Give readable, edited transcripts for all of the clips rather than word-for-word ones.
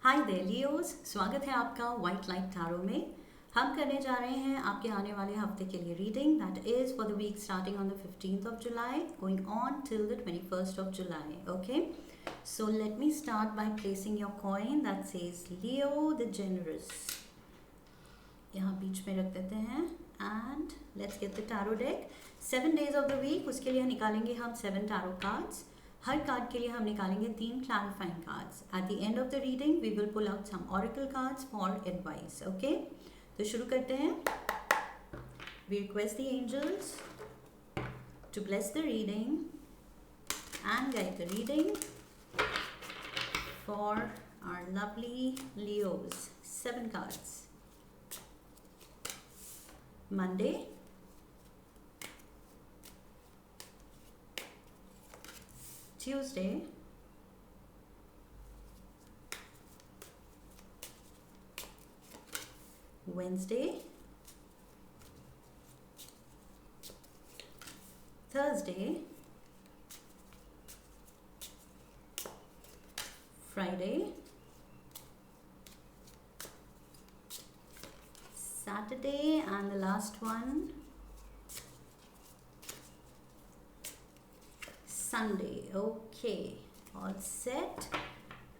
Hi there Leos, स्वागत है आपका वाइट लाइट टैरो में। हम करने जा रहे हैं आपके आने वाले हफ्ते के लिए reading that is for the week starting on the 15th of July going on till the 21st of July. Okay, so let me start by placing your coin that says Leo the generous. यहाँ बीच में रख देते हैं and let's get the tarot deck. 7 days of the week, उसके लिए निकालेंगे हम 7 टैरो कार्ड्स। हर कार्ड के लिए हम निकालेंगे 3 clarifying cards. At the end of the reading we will pull out some oracle cards for advice. Okay, तो शुरू करते हैं। We request the angels to bless the reading and guide the reading for our lovely Leos. 7 cards. Monday, Tuesday, Wednesday, Thursday, Friday, Saturday, and the last one, Sunday. Okay, all set.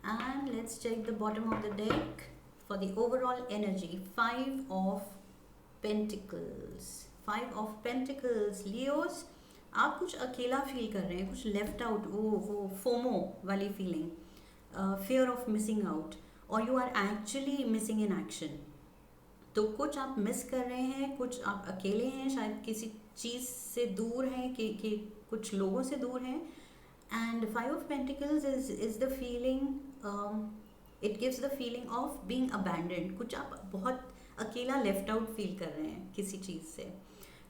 And let's check the bottom of the deck for the overall energy. 5 of Pentacles. 5 of Pentacles. Leos, आप कुछ अकेला feel कर रहे हैं, कुछ left out, वो FOMO वाली feeling, fear of missing out, और you are actually missing in action. तो कुछ आप मिस कर रहे हैं, कुछ आप अकेले हैं, शायद किसी चीज़ से दूर हैं, कि कुछ लोगों से दूर हैं। And 5 of Pentacles is the feeling, it gives the feeling of being abandoned. कुछ आप बहुत अकेला लेफ्ट आउट फील कर रहे हैं किसी चीज़ से।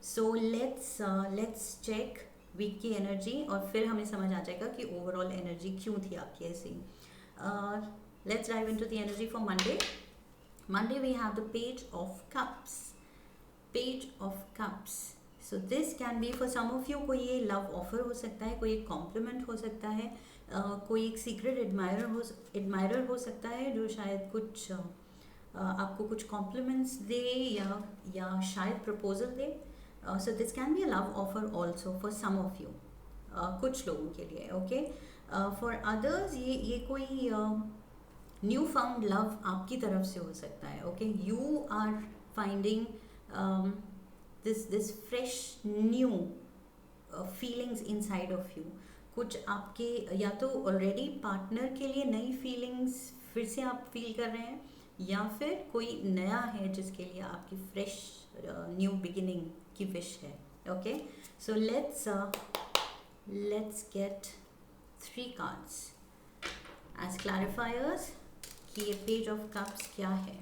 सो लेट्स चेक वीक की एनर्जी और फिर हमें समझ आ जाएगा कि ओवरऑल एनर्जी क्यों थी आपकी ऐसी। Let's dive into the energy for Monday. Monday we have the Page of Cups. Page of Cups. So this can be for some of you, कोई ये लव ऑफर हो सकता है, कोई एक कॉम्प्लीमेंट हो सकता है, कोई एक सीक्रेट एडमायरर हो सकता है जो शायद कुछ आपको कुछ कॉम्प्लीमेंट्स दे या शायद प्रपोजल दे। So this can be a love offer also for some of you, कुछ लोगों के लिए। ओके, फॉर अदर्स ये कोई न्यू फाउंड लव आपकी तरफ से हो सकता है। Okay, you are finding this fresh new feelings inside of you. कुछ आपके या तो ऑलरेडी पार्टनर के लिए नई फीलिंग्स फिर से आप फील कर रहे हैं, या फिर कोई नया है जिसके लिए आपकी फ्रेश न्यू बिगिनिंग की विश है। Okay, so let's get 3 cards as clarifiers कि ये पेज ऑफ कप्स क्या है।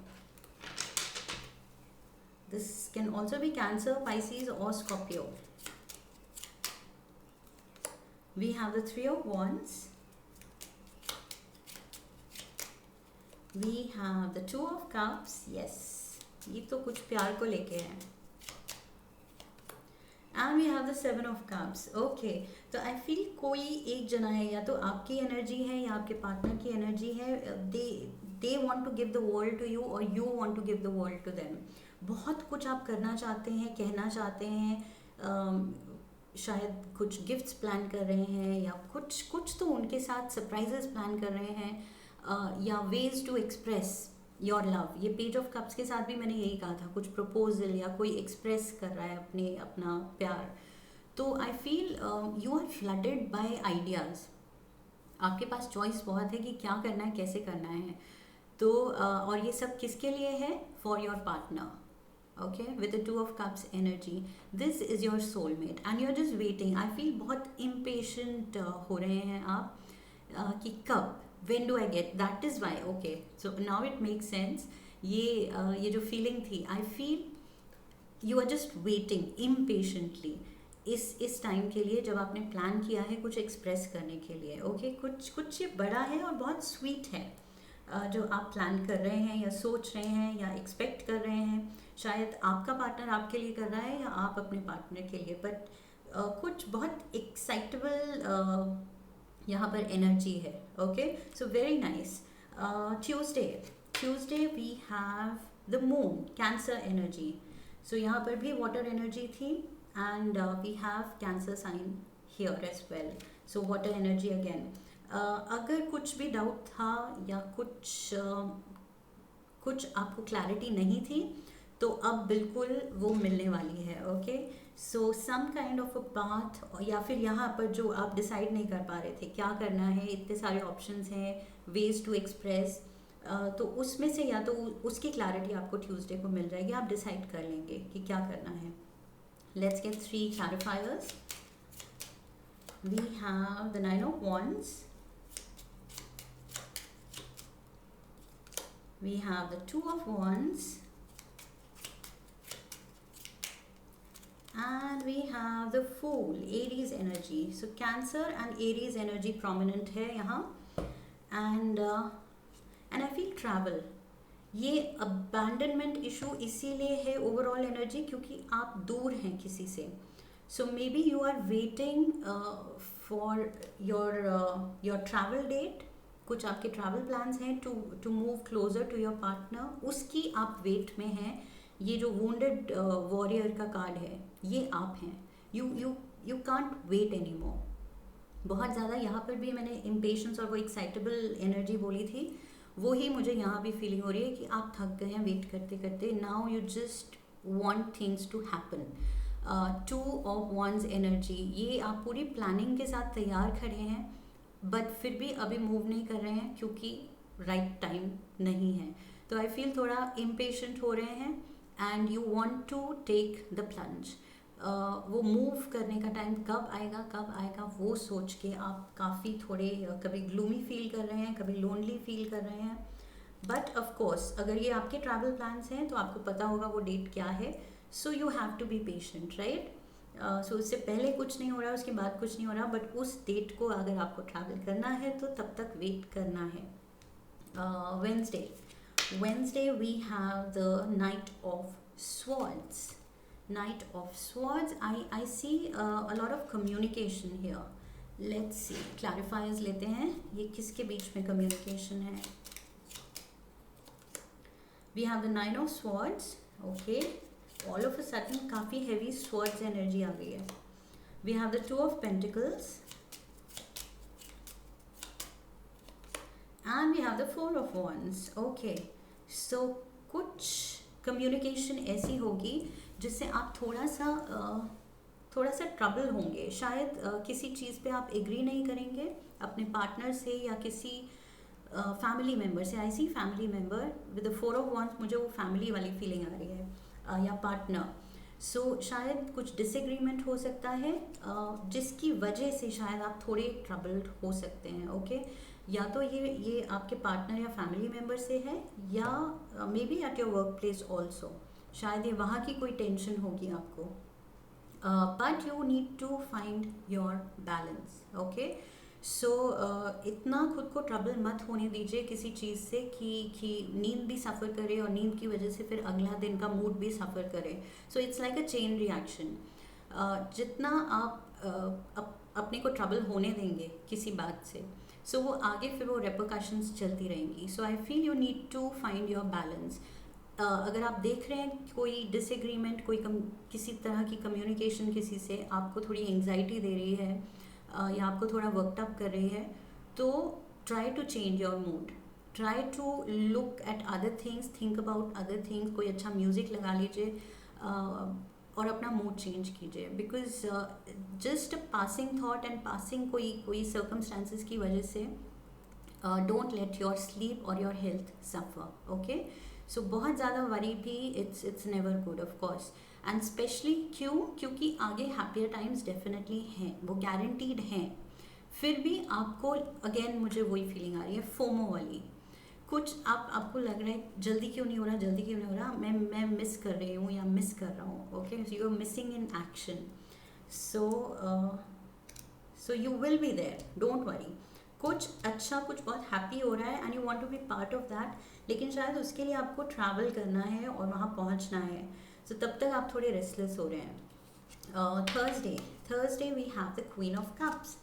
This can also be Cancer, Pisces और Scorpio. We have the 3 of Wands. We have the 2 of Cups. Yes, ये तो कुछ प्यार को लेके है. And we have the 7 of Cups. Okay, तो आई फील कोई एक जना है, या तो आपकी एनर्जी है या आपके पार्टनर की एनर्जी है. They want to give the world to you और you want to give the world to them. बहुत कुछ आप करना चाहते हैं, कहना चाहते हैं, शायद कुछ गिफ्ट्स प्लान कर रहे हैं, या कुछ तो उनके साथ सरप्राइजेस प्लान कर रहे हैं, या ways to express your love. ये पेज ऑफ कप्स के साथ भी मैंने यही कहा था, कुछ प्रपोजल या कोई एक्सप्रेस कर रहा है अपना प्यार. तो I feel you are flooded by ideas. आपके पास चॉइस बहुत है कि क्या करना है, कैसे करना है. तो और ये सब किसके लिए है? For your partner. Okay, with the 2 of Cups energy, this is your soulmate and you are just waiting. I feel बहुत इम्पेशेंट हो रहे हैं आप, कि कब, when do I get, that is why. okay, so now it makes sense. ये जो feeling थी, I feel you are just waiting impatiently इस टाइम के लिए, जब आपने प्लान किया है कुछ एक्सप्रेस करने के लिए. ओके, कुछ ये बड़ा है और बहुत स्वीट है जो आप प्लान कर रहे हैं या सोच रहे हैं या एक्सपेक्ट कर रहे हैं. शायद आपका पार्टनर आपके लिए कर रहा है या आप अपने पार्टनर के लिए, बट कुछ बहुत एक्साइटेबल यहाँ पर एनर्जी है. Okay, so very nice. Tuesday we have the moon, Cancer energy. So यहाँ पर भी वाटर एनर्जी थी and we have Cancer sign here as well. So water energy again. अगर कुछ भी डाउट था या कुछ आपको क्लैरिटी नहीं थी तो अब बिल्कुल वो मिलने वाली है. Okay, so some kind of a path, या फिर यहाँ पर जो आप डिसाइड नहीं कर पा रहे थे क्या करना है, इतने सारे ऑप्शंस हैं, वेज टू एक्सप्रेस, तो उसमें से या तो उसकी क्लैरिटी आपको ट्यूसडे को मिल जाएगी. आप डिसाइड कर लेंगे कि क्या करना है. Let's get 3 clarifiers. We have the 9 of Wands. We have the 2 of Wands. And we have the Fool, Aries energy. So Cancer and Aries energy prominent है यहाँ. And I feel travel. ये abandonment issue इसीलिए है overall energy क्योंकि आप दूर हैं किसी से. So maybe you are waiting for your travel date. कुछ आपके ट्रैवल प्लान्स हैं to move closer to your partner, उसकी आप वेट में हैं. ये जो वुंडेड वॉरियर का कार्ड है ये आप हैं. You can't wait any more. बहुत ज़्यादा यहाँ पर भी मैंने इम्पेशंस और वो एक्साइटेबल एनर्जी बोली थी, वो ही मुझे यहाँ भी फीलिंग हो रही है कि आप थक गए हैं वेट करते करते. Now you just want things to happen. 2 of Wands energy, ये आप पूरी प्लानिंग के साथ तैयार खड़े हैं बट फिर भी अभी मूव नहीं कर रहे हैं क्योंकि राइट टाइम नहीं है. तो आई फील थोड़ा इम्पेशेंट हो रहे हैं and you want to take the plunge. वो मूव करने का टाइम कब आएगा वो सोच के आप काफ़ी थोड़े कभी ग्लूमी फील कर रहे हैं, कभी लोनली फील कर रहे हैं. बट ऑफ कोर्स अगर ये आपके ट्रैवल प्लान्स हैं तो आपको पता होगा वो डेट क्या है. So you have to be patient, right. So उससे पहले कुछ नहीं हो रहा, उसके बाद कुछ नहीं हो रहा, बट उस डेट को अगर आपको ट्रैवल करना है तो तब तक वेट करना है. Wednesday we have the Knight of Swords. Knight of Swords, I see a lot of communication here. Let's see, clarifiers लेते हैं, ये किसके बीच में communication है. We have the 9 of Swords. Okay, all of a sudden काफ़ी heavy swords energy आ गई है. We have the 2 of Pentacles and we have the 4 of Wands. Okay, so कुछ communication ऐसी होगी जिससे आप थोड़ा सा ट्रबल होंगे. शायद किसी चीज़ पे आप एग्री नहीं करेंगे अपने पार्टनर से या किसी फैमिली मेम्बर से. I see family member with the 4 of Wands, मुझे वो फैमिली वाली फीलिंग आ रही है, या पार्टनर. सो शायद कुछ डिसएग्रीमेंट हो सकता है जिसकी वजह से शायद आप थोड़े ट्रबल्ड हो सकते हैं. ओके, या तो ये आपके पार्टनर या फैमिली मेम्बर से है या maybe at your workplace also. शायद ये वहाँ की कोई टेंशन होगी आपको. But you need to find your balance. Okay, so इतना खुद को ट्रबल मत होने दीजिए किसी चीज़ से कि नींद भी सफ़र करे और नींद की वजह से फिर अगला दिन का मूड भी सफ़र करे. So it's like a chain reaction. जितना आप अपने को ट्रबल होने देंगे किसी बात से, सो वो आगे फिर वो रेपरकशंस चलती रहेंगी. So I feel you need to find your balance. अगर आप देख रहे हैं कोई डिसएग्रीमेंट, किसी तरह की कम्युनिकेशन किसी से आपको थोड़ी एंग्जाइटी दे रही है या आपको थोड़ा वर्कड अप कर रही है, तो try to change your mood. Try to look at other things, think about other things. कोई अच्छा म्यूज़िक लगा लीजिए और अपना मूड चेंज कीजिए. Because just passing thought and passing कोई सर्कमस्टांसिस की वजह से डोंट लेट योर स्लीप और your health suffer. Okay, so बहुत ज़्यादा वरी भी it's never good of course. And specially क्योंकि आगे हैप्पियर टाइम्स डेफिनेटली हैं, वो गारंटीड हैं. फिर भी आपको अगेन मुझे वही फीलिंग आ रही है फोमो वाली. कुछ आपको लग रहा है जल्दी क्यों नहीं हो रहा, मैं मिस कर रही हूँ या मिस कर रहा हूँ. Okay, so you are missing in action. So you will be there, don't worry. कुछ अच्छा, कुछ बहुत हैप्पी हो रहा है and you want to be part of that, लेकिन शायद उसके लिए आपको ट्रैवल करना है और वहाँ पहुँचना है. सो तब तक आप थोड़े रेस्टलेस हो रहे हैं. Thursday we have the queen of cups,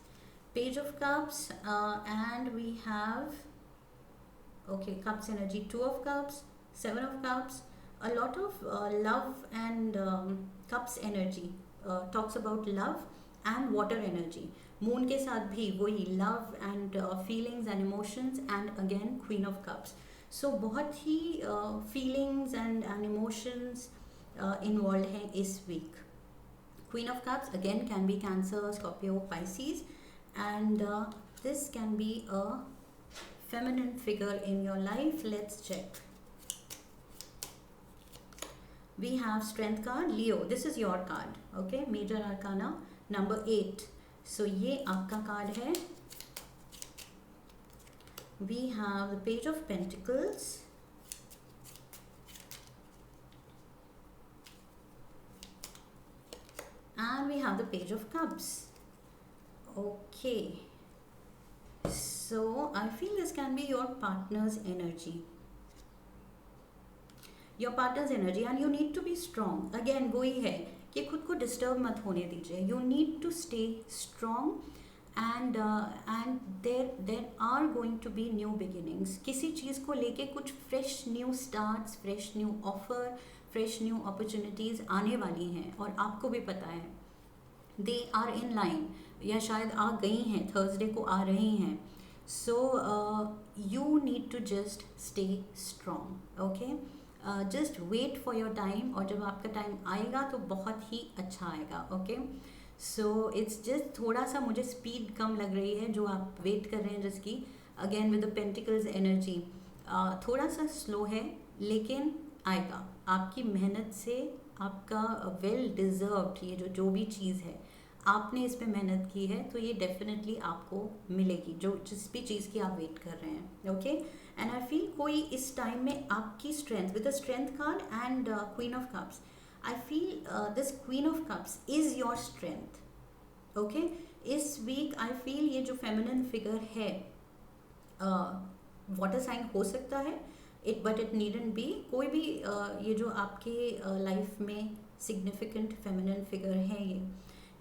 page of cups, and we have Okay, cups energy, 2 of cups, 7 of cups, a lot of love and cups energy talks about love and water energy. Moon के साथ भी वही love and feelings and emotions, and again queen of cups. So बहुत ही feelings and emotions involved हैं इस week. Queen of cups again can be Cancer, Scorpio, Pisces, and this can be a feminine figure in your life. Let's check. We have Strength card, Leo. This is your card, okay? Major Arcana number 8. So ये आपका card है. We have the Page of Pentacles. And we have the Page of Cups. Okay. So I feel this can be your partner's energy. Your partner's energy, and you need to be strong. Again वही है कि खुद को disturb मत होने दीजिए. You need to stay strong, and there are going to be new beginnings. किसी चीज़ को लेके कुछ fresh new starts, fresh new offer, fresh new opportunities आने वाली हैं, और आपको भी पता है. They are in line, या शायद आ गई हैं, थर्सडे को आ रही हैं. So you need to just stay strong, okay? Just wait for your time, और जब आपका टाइम आएगा तो बहुत ही अच्छा आएगा, okay? So it's just थोड़ा सा मुझे स्पीड कम लग रही है जो आप वेट कर रहे हैं जिसकी. Again with the pentacles energy थोड़ा सा स्लो है, लेकिन आएगा. आपकी मेहनत से आपका वेल डिज़र्व्ड ये जो भी चीज़ है, आपने इस पे मेहनत की है, तो ये डेफिनेटली आपको मिलेगी, जो जिस भी चीज़ की आप वेट कर रहे हैं, ओके? एंड आई फील कोई इस टाइम में आपकी strength with the strength card and queen of cups, I feel this queen of cups is your strength, okay? इस वीक आई फील ये जो फेमिनिन फिगर है, वाटर साइन हो सकता है, बट इट नीडंट बी. कोई भी ये जो आपके लाइफ में सिग्निफिकेंट फेमिनिन फिगर है,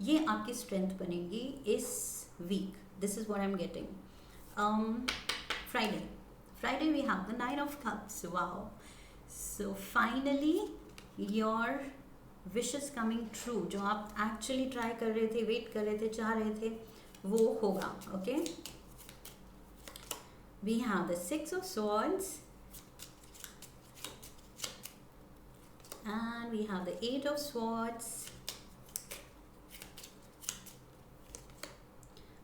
ये आपकी स्ट्रेंथ बनेगी इस week. This is what I am getting. Friday we have the 9 of cups. Wow. So finally your wishes coming true. जो आप एक्चुअली ट्राई कर रहे थे, वेट कर रहे थे, चाह रहे थे, वो होगा, okay? We have the 6 of swords, and we have the 8 of swords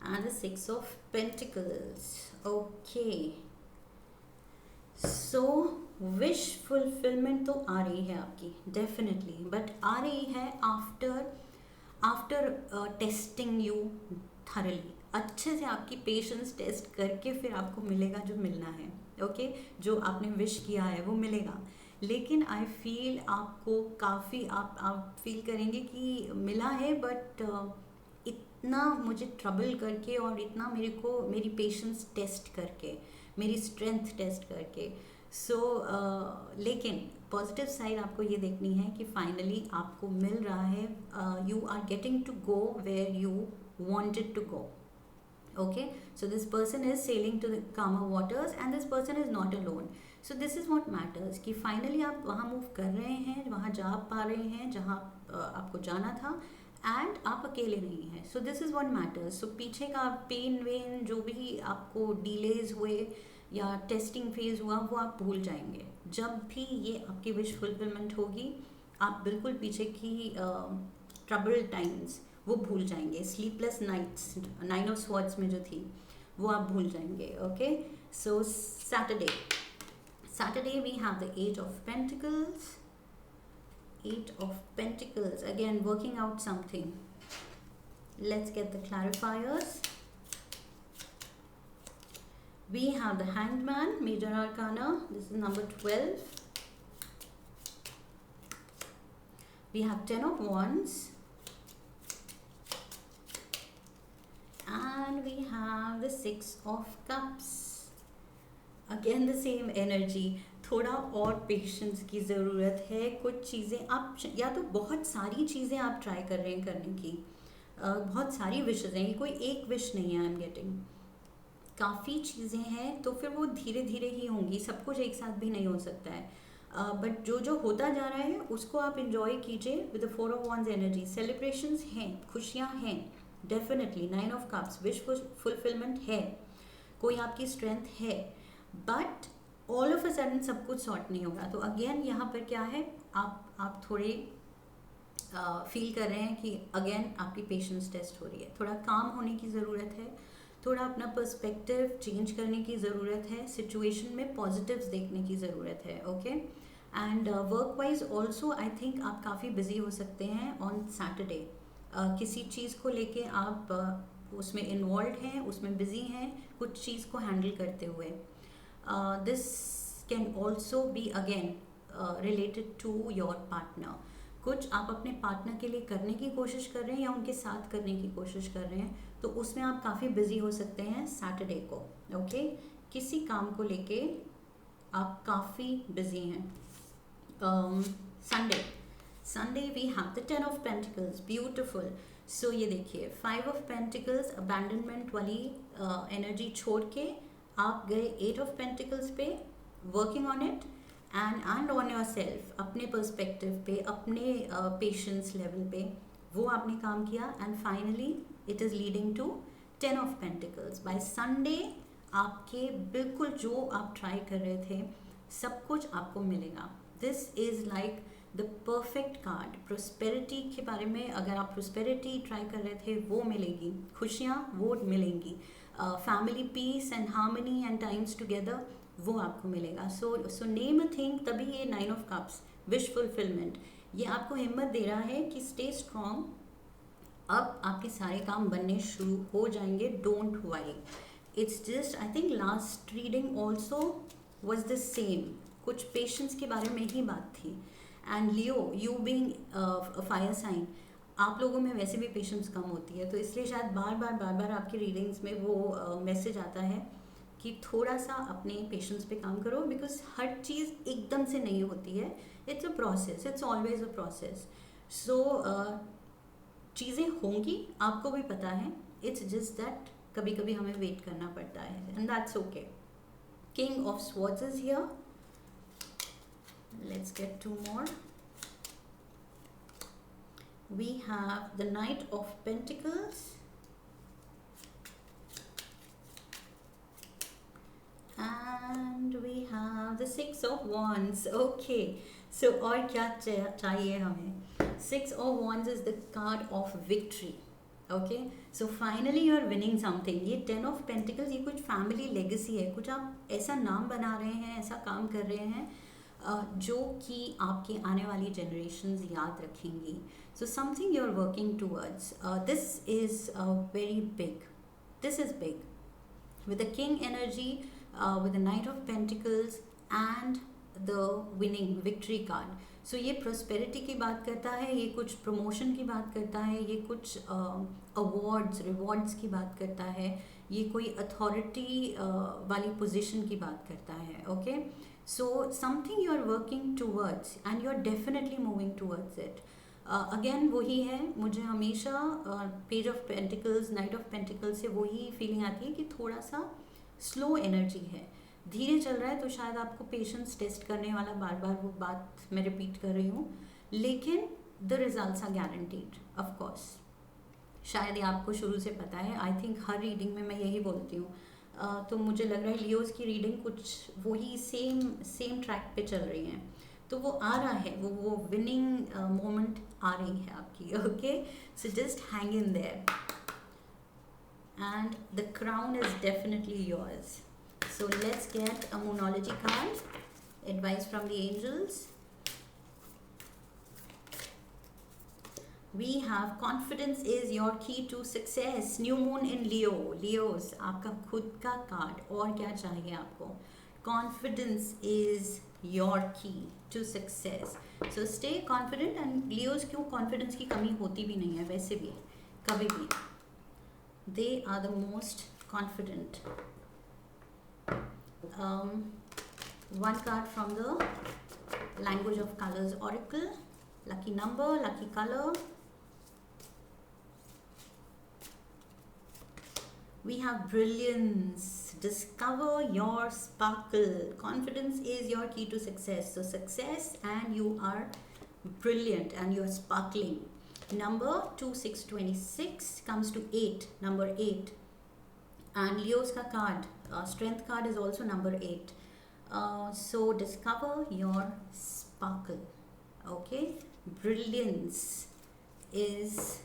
and the 6 of pentacles. Okay, so wish fulfillment तो आ रही है आपकी definitely, but आ रही है after testing you thoroughly. अच्छे से आपकी पेशेंस टेस्ट करके फिर आपको मिलेगा जो मिलना है, ओके? जो आपने विश किया है वो मिलेगा. लेकिन आई फील आपको काफ़ी आप फील करेंगे कि मिला है, बट इतना मुझे ट्रबल करके और इतना मेरी पेशेंस टेस्ट करके, मेरी स्ट्रेंथ टेस्ट करके. सो लेकिन पॉजिटिव साइड आपको ये देखनी है कि फाइनली आपको मिल रहा है. You are getting to go where you wanted to go. Okay, so this person is sailing to the calmer waters, and this person is not alone. So this is what matters कि finally आप वहाँ move कर रहे हैं, वहाँ जा पा रहे हैं जहाँ आपको जाना था, एंड आप अकेले नहीं हैं. So this is what matters. So पीछे का पेन वेन जो भी आपको डिलेज हुए या टेस्टिंग फेज हुआ, वो आप भूल जाएंगे. जब भी ये आपकी विश फुलफिलमेंट होगी, आप बिल्कुल पीछे की ट्रबल टाइम्स वो भूल जाएंगे. स्लीपलेस नाइट्स 9 of swords में जो थी वो आप भूल जाएंगे, okay? So Saturday we have the 8 of pentacles. 8 of pentacles, again working out something. Let's get the clarifiers. We have the Hanged Man, Major Arcana. This is number 12. We have 10 of Wands. And we have the 6 of Cups. Again the same energy. थोड़ा और patience की ज़रूरत है. कुछ चीज़ें आप, या तो बहुत सारी चीज़ें आप ट्राई कर रहे हैं करने की, बहुत सारी विशेज़ हैं, ये कोई एक विश नहीं है. आई एम गेटिंग काफ़ी चीज़ें हैं तो फिर वो धीरे धीरे ही होंगी, सब कुछ एक साथ भी नहीं हो सकता है। बट जो जो होता जा रहा है उसको आप इंजॉय कीजिए with the 4 of Wands energy. Celebrations हैं, खुशियाँ हैं, definitely 9 of Cups wish fulfilment है, कोई आपकी स्ट्रेंथ है, but all of a sudden सब कुछ सॉर्ट नहीं होगा। तो अगेन यहाँ पर क्या है, आप थोड़े फील कर रहे हैं कि अगेन आपकी पेशेंस टेस्ट हो रही है, थोड़ा काम होने की ज़रूरत है, थोड़ा अपना पर्सपेक्टिव चेंज करने की ज़रूरत है, सिचुएशन में पॉजिटिव्स देखने की ज़रूरत है। Okay, and work wise also I think आप काफ़ी बिजी हो सकते हैं ऑन सैटरडे। किसी चीज़ को लेके आप उसमें इन्वॉल्व हैं, उसमें बिजी हैं, कुछ चीज़ को हैंडल करते हुए। This can also be again related to your partner. कुछ आप अपने पार्टनर के लिए करने की कोशिश कर रहे हैं या उनके साथ करने की कोशिश कर रहे हैं, तो उसमें आप काफ़ी बिजी हो सकते हैं सैटरडे को। ओके, किसी काम को लेके आप काफ़ी बिजी हैं। Sunday we have the 10 of Pentacles, beautiful. So ये देखिए 5 of Pentacles, अबैंडनमेंट वाली एनर्जी छोड़ के आप गए 8 of Pentacles पे, working on it and on yourself, अपने पर्सपेक्टिव पे, अपने पेशेंस लेवल पे वो आपने काम किया, and finally it is leading to 10 of Pentacles। By Sunday आपके बिल्कुल जो आप ट्राई कर रहे थे सब कुछ आपको मिलेगा। This is like the perfect card. Prosperity के बारे में, अगर आप प्रोस्पेरिटी ट्राई कर रहे थे वो मिलेगी, खुशियाँ वो मिलेंगी, family peace and harmony and times together वो आपको मिलेगा। सो नेम अ थिंग, तभी ये 9 of Cups विश फुलफिलमेंट ये आपको हिम्मत दे रहा है कि स्टे स्ट्रॉन्ग, अब आपके सारे काम बनने शुरू हो जाएंगे, don't worry. It's just I think last reading also was the same, कुछ पेशेंस के बारे में ही बात थी। And Leo, you being fire sign, आप लोगों में वैसे भी पेशेंस कम होती है, तो इसलिए शायद बार बार आपकी रीडिंग्स में वो मैसेज आता है कि थोड़ा सा अपने पेशेंस पे काम करो, बिकॉज हर चीज़ एकदम से नहीं होती है, it's a process, it's always a process. So चीज़ें होंगी, आपको भी पता है, इट्स जस्ट दैट कभी कभी हमें वेट करना पड़ता है, and that's okay. King of swords is here, let's get 2 more. We have the Knight of Pentacles and we have the 6 of Wands. Okay, so और क्या चाहिए हमें? 6 of Wands is the card of victory. Okay, so finally you are winning something. ये 10 of Pentacles ये कुछ family legacy है, कुछ आप ऐसा नाम बना रहे हैं, ऐसा काम कर रहे हैं जो कि आपके आने वाली जनरेशन्स याद रखेंगी। So something you are working towards, this is very big, this is big with the king energy, with the Knight of Pentacles and the winning victory card. So ये prosperity की बात करता है, ये कुछ promotion की बात करता है, ये कुछ awards rewards की बात करता है, ये कोई authority वाली position की बात करता है। Okay, so something you are working towards and you are definitely moving towards it. Again वही है, मुझे हमेशा page of pentacles, night of pentacles से वही फीलिंग आती है कि थोड़ा सा स्लो एनर्जी है, धीरे चल रहा है, तो शायद आपको पेशेंस टेस्ट करने वाला, बार बार वो बात मैं रिपीट कर रही हूँ, लेकिन the results are guaranteed of course. शायद ये आपको शुरू से पता है, आई थिंक हर रीडिंग में मैं यही बोलती हूँ। तो मुझे लग रहा है लियोज़ की रीडिंग कुछ वही सेम ट्रैक पे चल रही हैं, तो वो आ रहा है, वो विनिंग मोमेंट आ रही है आपकी। Okay, so just hang in there and the crown is definitely yours. So let's get a monology card, advice from the angels. We have confidence is your key to success. New moon in Leo. Leos, आपका खुद का card, और क्या चाहिए आपको? Confidence is your key to success. So stay confident, and Leos क्यों confidence की कमी होती भी नहीं है वैसे भी कभी भी, they are the most confident. One card from the language of colors oracle. Lucky number, lucky color. We have brilliance. discover your sparkle. Confidence is your key to success. So success, and you are brilliant and you're sparkling. Number 2, 6, 26 comes to 8, number 8. And Leo's ka card, strength card is also number 8. So discover your sparkle. Okay, brilliance is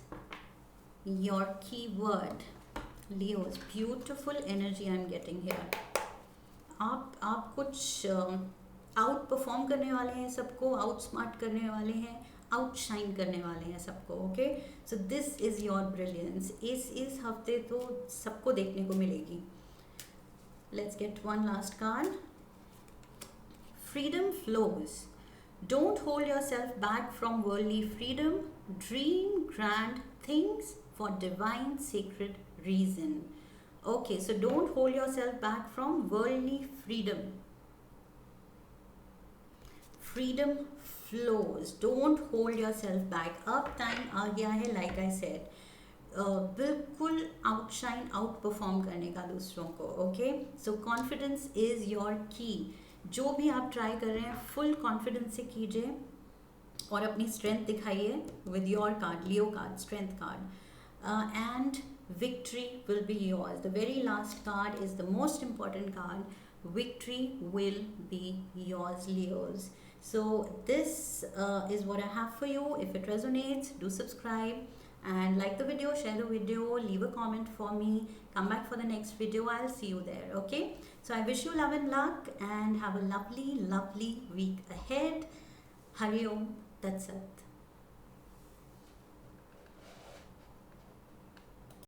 your key word. Leo's beautiful energy I'm getting here. आप कुछ out perform करने वाले हैं सबको, out smart करने वाले हैं, out shine करने वाले हैं सबको. Okay, so this is your brilliance. इस हफ्ते तो सबको देखने को मिलेगी. Let's get one last card. Freedom flows. Don't hold yourself back from worldly freedom. Dream grand things for divine sacred reason. Okay, so don't hold yourself back from worldly freedom. Freedom flows. Don't hold yourself back. अब time आ गया है, like I said, बिल्कुल outshine, out perform करने का दूसरों को. Okay, so confidence is your की. जो भी आप ट्राई कर रहे हैं फुल कॉन्फिडेंस से कीजिए और अपनी स्ट्रेंथ दिखाइए with your card, Leo card, strength card, and victory will be yours. The very last card is the most important card. Victory will be yours, Leos. So this is what I have for you. If it resonates, do subscribe and like the video, share the video, leave a comment for me, come back for the next video. I'll see you there. Okay, so I wish you love and luck and have a lovely week ahead. Hari Om Tat Sat.